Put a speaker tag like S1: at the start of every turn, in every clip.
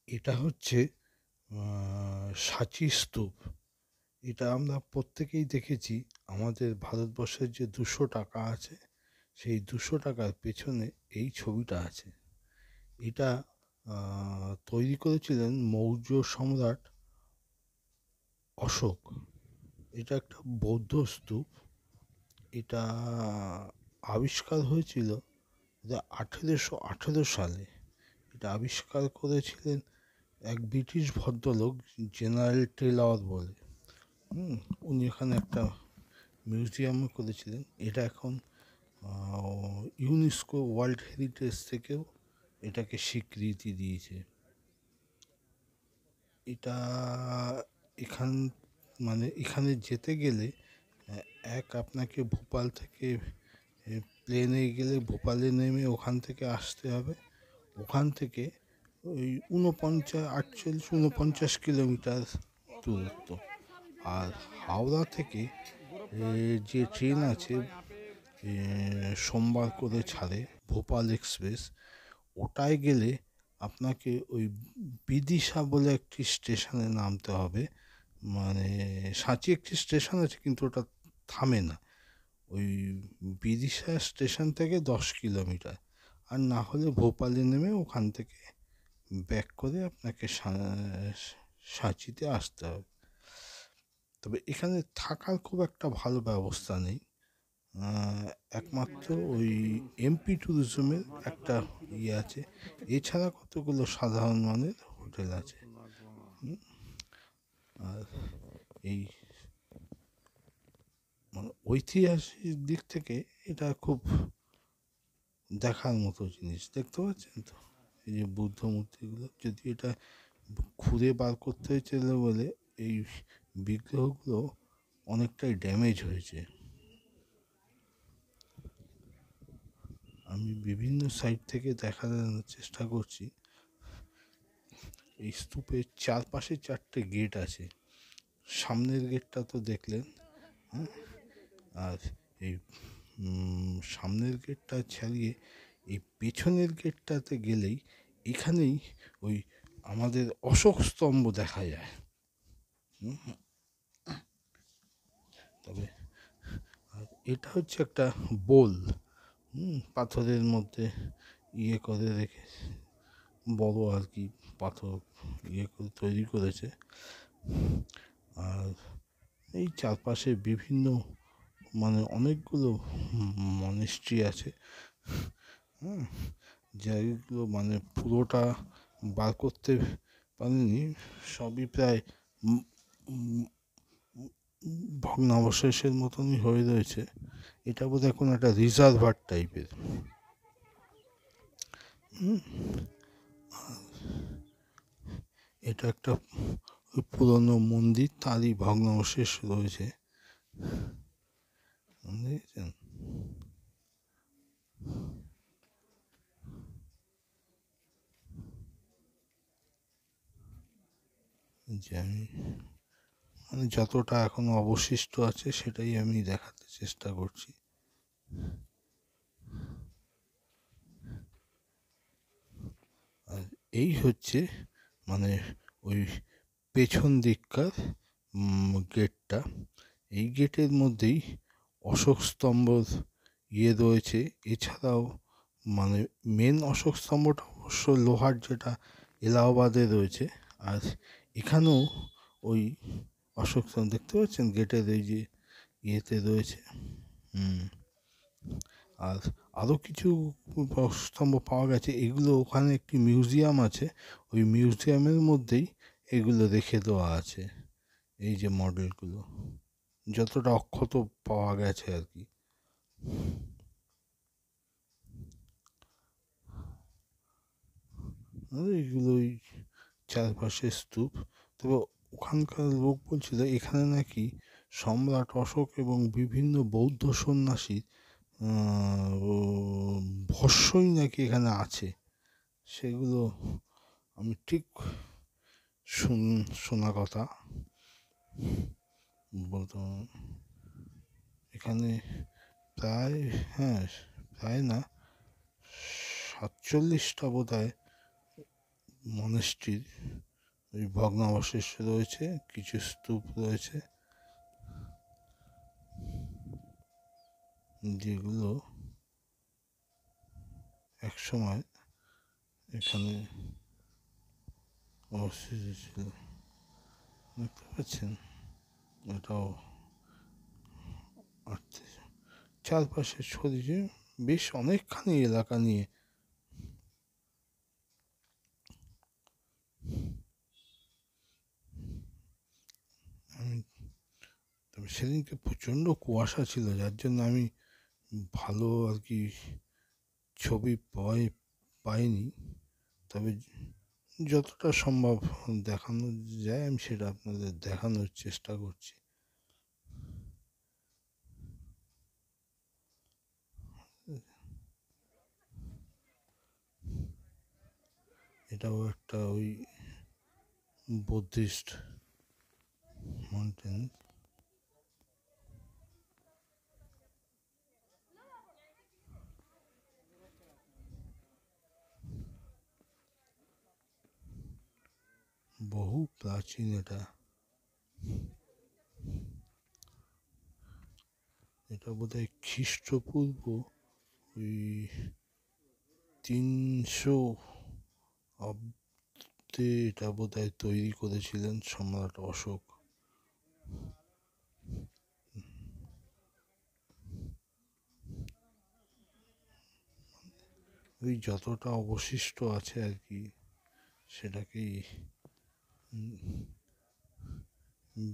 S1: এটা হচ্ছে সাঁচি স্তূপ। এটা আমরা প্রত্যেকেই দেখেছি। আমাদের ভারতবর্ষের যে 200 টাকা আছে, সেই 200 টাকার পেছনে এই ছবিটা আছে। এটা তৈরি করেছিলেন মৌর্য সম্রাট অশোক। এটা একটা বৌদ্ধ স্তূপ। এটা আবিষ্কার হয়েছিল 1818 সালে। এটা আবিষ্কার করেছিলেন এক ব্রিটিশ ভদ্রলোক, জেনারেল টেলর বলে। উনি এখানে একটা মিউজিয়ামও করেছিলেন। এটা এখন ইউনেস্কো ওয়ার্ল্ড হেরিটেজ থেকেও এটাকে স্বীকৃতি দিয়েছে। এটা এখান মানে এখানে যেতে গেলে আপনাকে ভোপাল থেকে প্লেনে গেলে ভোপালে নেমে ওখান থেকে আসতে হবে। ওখান থেকে ওই 49 দূরত্ব। আর হাওড়া থেকে যে ট্রেন আছে, সোমবার করে ছাড়ে, ভোপাল এক্সপ্রেস, ওটায় গেলে আপনাকে ওই বিদিশা বলে একটি স্টেশনে নামতে হবে। মানে সাঁচি একটি স্টেশন আছে, কিন্তু ওটা থামে না। ওই বিদিশা স্টেশন থেকে 10 কিলোমিটার। আর না হলে ভোপালে নেমে ওখান থেকে ব্যাক করে আপনাকে সাঁচিতে আসতে হবে। তবে এখানে থাকার খুব একটা ভালো ব্যবস্থা নেই। একমাত্র ওই এমপি ট্যুরিজমের একটা আছে। এছাড়া কতগুলো সাধারণ মানের হোটেল আছে। আর এই মানে ঐতিহাসিক দিক থেকে এটা খুব দেখার মতো জিনিস। দেখতে পাচ্ছেন তো এই যে বুদ্ধ মূর্তিগুলো, যদি এটা খুঁড়ে বার করতে হয়েছিল বলে এই বিগ্রহগুলো অনেকটাই ড্যামেজ হয়েছে। আমি বিভিন্ন সাইড থেকে দেখানোর চেষ্টা করছি। এই স্তূপের চারপাশে 4টে গেট আছে। সামনের গেটটা তো দেখলেন, হ্যাঁ? আর এই সামনের গেটটা ছাড়িয়ে এই পেছনের গেটটাতে গেলেই এখানেই ওই আমাদের অশোক স্তম্ভ দেখা যায়। তবে এটা হচ্ছে একটা বোল, পাথরের মধ্যে করে রেখে, বড় আর কি পাথর করে তৈরি করেছে। আর এই চারপাশে বিভিন্ন মানে অনেকগুলো মনেস্ট্রি আছে, যেগুলো মানে পুরোটা বার করতে পারেনি, সবই প্রায় ভগ্নাবশেষের মতনই হয়ে রয়েছে। এটা বোধহয় এখন একটা রিজার্ভার টাইপের। এটা একটা পুরনো মন্দির, তারই ভগ্নাবশেষ রয়েছে, দেখেছেন? যে আমি মানে যতটা এখনো অবশিষ্ট আছে সেটাই আমি দেখাতে চেষ্টা করছি। আর এই হচ্ছে মানে ওই পেছন দিককার গেটটা। এই গেটের মধ্যেই অশোক স্তম্ভর রয়েছে। এছাড়াও মানে মেন অশোক স্তম্ভটা অবশ্য লোহার, যেটা এলাহাবাদে রয়েছে। আর এখানেও ওই অশোক স্তম্ভ দেখতে পাচ্ছেন গেটের এই যে রয়েছে। আর আরও কিছু স্তম্ভ পাওয়া গেছে। এগুলো ওখানে একটি মিউজিয়াম আছে, ওই মিউজিয়ামের মধ্যেই এগুলো রেখে দেওয়া আছে। এই যে মডেলগুলো যতটা অক্ষত পাওয়া গেছে আর কি। এগুলোই চারপাশে স্তূপ। তবে ওখানকার লোক বলছিল এখানে নাকি সম্রাট অশোক এবং বিভিন্ন বৌদ্ধ সন্ন্যাসীর ভস্মই নাকি এখানে আছে। সেগুলো আমি ঠিক শোনা কথা বলতো। এখানে প্রায়, প্রায় না, 47টা বোধহয় মনেস্ট্রির ওই ভগ্নাবশেষ রয়েছে, কিছু স্তূপ রয়েছে, যেগুলো একসময় এখানে অবস্থিত ছিল। দেখতে পাচ্ছেন, এটাও চারপাশে ছড়িয়ে বেশ অনেকখানি এলাকা নিয়ে। তবে সেদিনকে প্রচণ্ড কুয়াশা ছিল, যার জন্য আমি ভালো আর কি ছবি পাইনি। তবে যতটা সম্ভব দেখানো যায় আমি সেটা আপনাদের দেখানোর চেষ্টা করছি। এটাও একটা ওই বুদ্ধিস্ট মাউন্টেন। বহু প্রাচীন এটা। এটা বোধহয় খ্রিস্টপূর্ব ওই 300 অব্দে এটা বোধহয় তৈরি করেছিলেন সম্রাট অশোক। ওই যতটা অবশিষ্ট আছে আর কি, সেটাকেই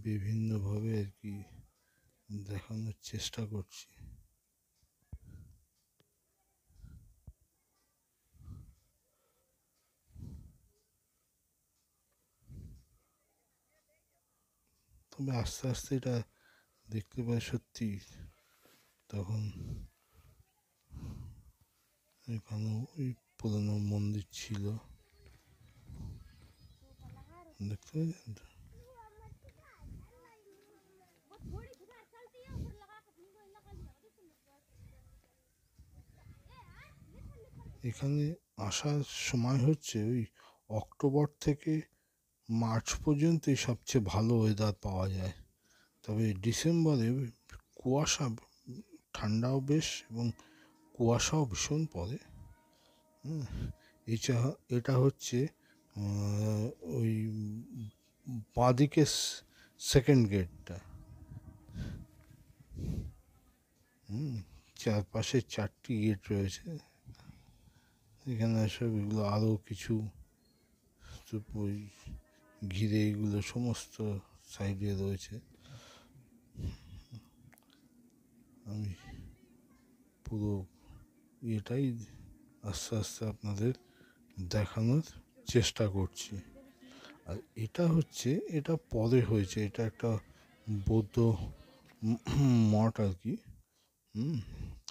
S1: বিভিন্নভাবে আর কি দেখানোর চেষ্টা করছি। তবে আস্তে আস্তে এটা দেখতে পাই সত্যি, তখন এখানেও ওই পুরনো মন্দির ছিল, দেখতে পাচ্ছেন তো। এখানে আসার সময় হচ্ছে ওই অক্টোবর থেকে মার্চ পর্যন্তই সবচেয়ে ভালো ওয়েদার পাওয়া যায়। তবে ডিসেম্বরে কুয়াশা, ঠান্ডাও বেশ এবং কুয়াশাও ভীষণ পড়ে। এটা হচ্ছে ওই বাঁদিকে সেকেন্ড গেটটা। চারপাশে 4টি গেট রয়েছে। এখানে সব এগুলো আরও কিছু ওই ঘিরে এগুলো সমস্ত সাইডে রয়েছে। আমি পুরো এটাই আস্তে আস্তে আপনাদের দেখানোর চেষ্টা করছি। আর এটা পরে হয়েছে, এটা একটা বৌদ্ধ মঠ আর কি।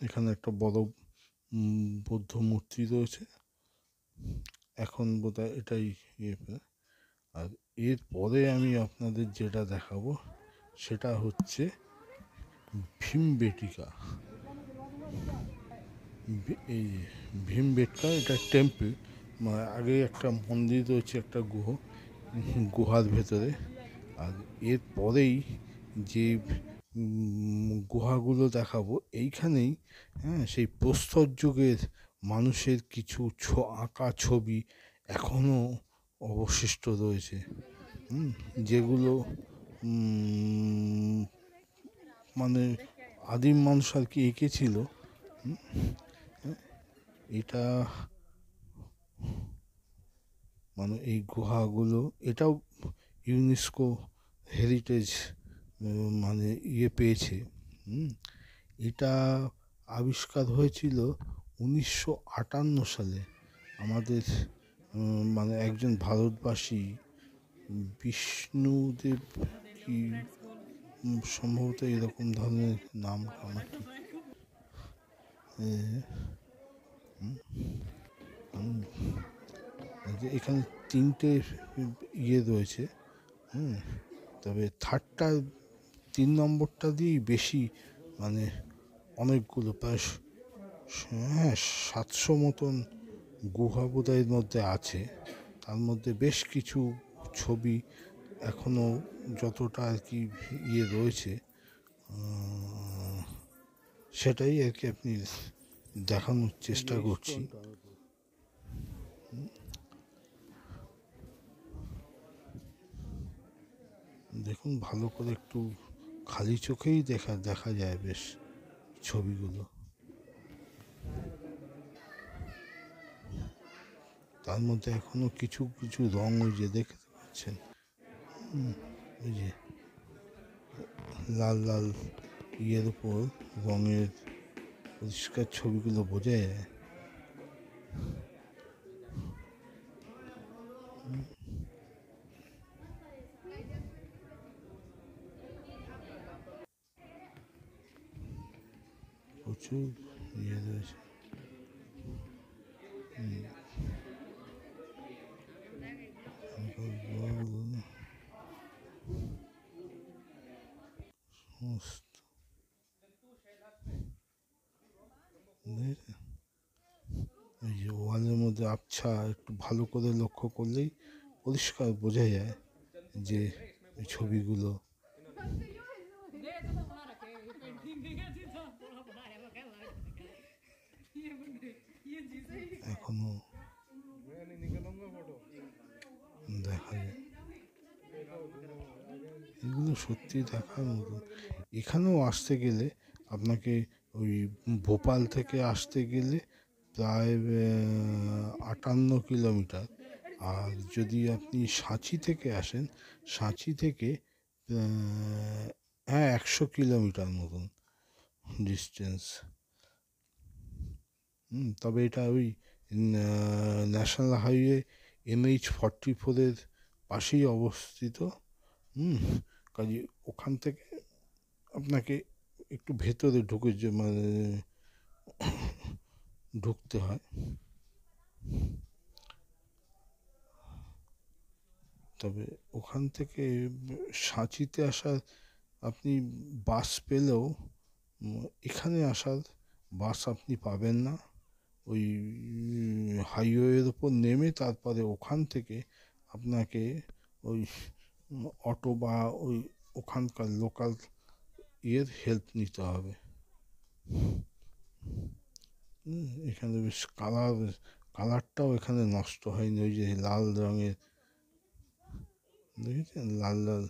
S1: এখানে একটা বড় বৌদ্ধ মূর্তি রয়েছে। এখন বোধহয় এটাই আর এরপরে আমি আপনাদের যেটা দেখাবো সেটা হচ্ছে ভীমবেটিকা। এই ভীমবেটকা এটা টেম্পল, আগে একটা মন্দির রয়েছে একটা গুহার ভেতরে। আর এরপরেই যে গুহাগুলো দেখাবো এইখানেই, সেই প্রস্তর যুগের মানুষের কিছু আঁকা ছবি এখনও অবশিষ্ট রয়েছে, যেগুলো মানে আদিম মানুষ আর কি এঁকেছিল। এটা মানে এই গুহাগুলো, এটাও ইউনেস্কো হেরিটেজ মানে পেয়েছে। এটা আবিষ্কার হয়েছিল 1958 সালে। আমাদের মানে একজন ভারতবাসী বিষ্ণুদেব কি সম্ভবত এরকম ধরনের নাম, আমার ঠিক এখানে 3টে রয়েছে। তবে 3 নম্বরটা দিয়েই বেশি, মানে অনেকগুলো প্রায় 700 মতন গুহা বোধহয় মধ্যে আছে। তার মধ্যে বেশ কিছু ছবি এখনও যতটা আর কি রয়েছে, সেটাই আর কি আপনি দেখানোর চেষ্টা করছি। দেখুন, ভালো করে একটু খালি চোখেই দেখা যায় বেশ ছবিগুলো। তার মধ্যে এখনো কিছু কিছু রং ওই যে দেখতে পাচ্ছেন, ওই যে লাল লাল উপর রঙের পরিষ্কার ছবিগুলো বোঝা যায়। প্রচুর রয়েছে। এই যে ওয়ালের মধ্যে আবছা একটু ভালো করে লক্ষ্য করলেই পরিষ্কার বোঝা যায় যে ছবিগুলো। এখনো দেখা যায়, এগুলো সত্যি দেখার মতো। এখানেও আসতে গেলে আপনাকে ওই ভোপাল থেকে আসতে গেলে প্রায় 58 কিলোমিটার। আর যদি আপনি সাঁচি থেকে আসেন, সাঁচি থেকে হ্যাঁ 100 কিলোমিটার মতন ডিস্টেন্স। তবে এটা ওই ন্যাশনাল হাইওয়ে NH-44 পাশেই অবস্থিত। কাজে ওখান থেকে আপনাকে একটু ভেতরে মানে ঢুকতে হয়। তবে ওখান থেকে সাঁচিতে আসার আপনি বাস পেলেও এখানে আসার বাস আপনি পাবেন না। ওই হাইওয়ের ওপর নেমে তারপরে ওখান থেকে আপনাকে ওই অটো বা ওই ওখানকার লোকাল হেল্প নিতে হবে। এখানে বেশ কালারটাও এখানে নষ্ট হয়নি। ওই যে লাল রঙের দেখেছেন, লাল লাল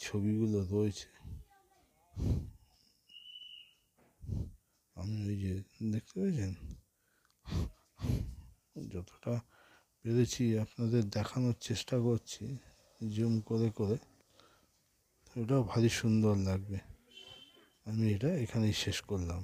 S1: ছবিগুলো রয়েছে। আমি ওই যে দেখতে পেয়েছেন, যতটা পেরেছি আপনাদের দেখানোর চেষ্টা করছি জুম করে করে। এটাও ভারী সুন্দর লাগবে। আমি এটা এখানেই শেষ করলাম।